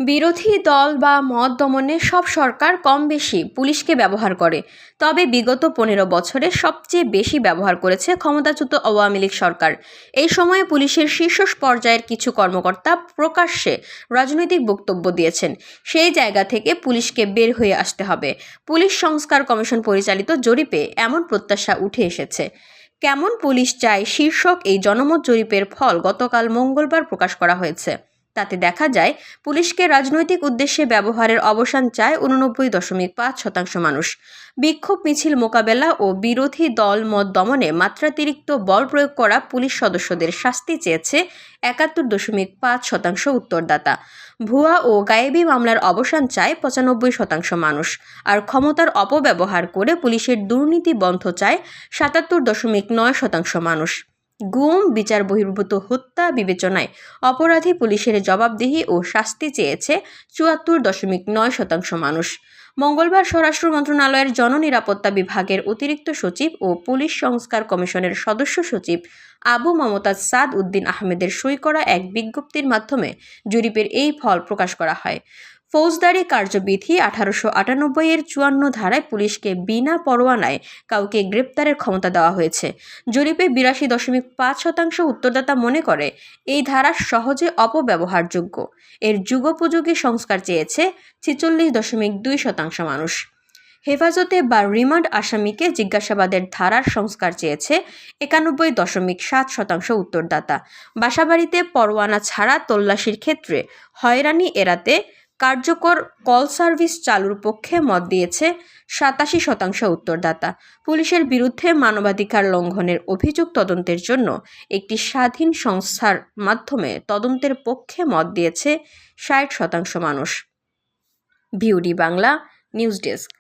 বিরোধী দল বা মত দমনে সব সরকার কম বেশি পুলিশকে ব্যবহার করে, তবে বিগত 15 বছরে সবচেয়ে বেশি ব্যবহার করেছে ক্ষমতাচ্যুত আওয়ামী লীগ সরকার। এই সময়ে পুলিশের শীর্ষ পর্যায়ের কিছু কর্মকর্তা প্রকাশ্যে রাজনৈতিক বক্তব্য দিয়েছেন। সেই জায়গা থেকে পুলিশকে বের হয়ে আসতে হবে। পুলিশ সংস্কার কমিশন পরিচালিত জরিপে এমন প্রত্যাশা উঠে এসেছে। কেমন পুলিশ চায় শীর্ষক এই জনমত জরিপের ফল গতকাল মঙ্গলবার প্রকাশ করা হয়েছে। তাতে দেখা যায়, পুলিশকে রাজনৈতিক উদ্দেশ্যে ব্যবহারের অবসান চায় 89.5% মানুষ। বিক্ষোভ মিছিল মোকাবেলা ও বিরোধী দল মত দমনে মাত্রাতিরিক্ত বল প্রয়োগ করা পুলিশ সদস্যদের শাস্তি চেয়েছে 71.5% উত্তরদাতা। ভুয়া ও গায়েবী মামলার অবসান চায় 95% মানুষ। আর ক্ষমতার অপব্যবহার করে পুলিশের দুর্নীতি বন্ধ চায় 77.9% মানুষ। গুম, বিচার বহির্ভূত হত্যা বিবেচনায় অপরাধী পুলিশের জবাবদিহি ও শাস্তি চেয়েছে 74.9% মানুষ। মঙ্গলবার স্বরাষ্ট্র মন্ত্রণালয়ের জননিরাপত্তা বিভাগের অতিরিক্ত সচিব ও পুলিশ সংস্কার কমিশনের সদস্য সচিব আবু মমতাজ সাদ উদ্দিন আহমেদের সই করা এক বিজ্ঞপ্তির মাধ্যমে জরিপের এই ফল প্রকাশ করা হয়। ফৌজদারি কার্যবিধি 1898-এর 54 ধারায় পুলিশকে বিনা পরোয়ানায় কাউকে গ্রেপ্তারের ক্ষমতা দেওয়া হয়েছে। জরিপে 82.5% উত্তরদাতা মনে করে এই ধারা সহজে অপব্যবহারযোগ্য। এর যুগোপযোগী সংস্কার চেয়েছে 46.2% মানুষ। হেফাজতে বা রিমান্ড আসামিকে জিজ্ঞাসাবাদের ধারার সংস্কার চেয়েছে 91.7% উত্তরদাতা। বাসাবাড়িতে পরোয়ানা ছাড়া তল্লাশির ক্ষেত্রে হয়রানি এড়াতে কার্যকর কল সার্ভিস চালুর পক্ষে মত দিয়েছে 87% উত্তরদাতা। পুলিশের বিরুদ্ধে মানবাধিকার লঙ্ঘনের অভিযোগ তদন্তের জন্য একটি স্বাধীন সংস্থার মাধ্যমে তদন্তের পক্ষে মত দিয়েছে 60% মানুষ। VOD Bangla news desk.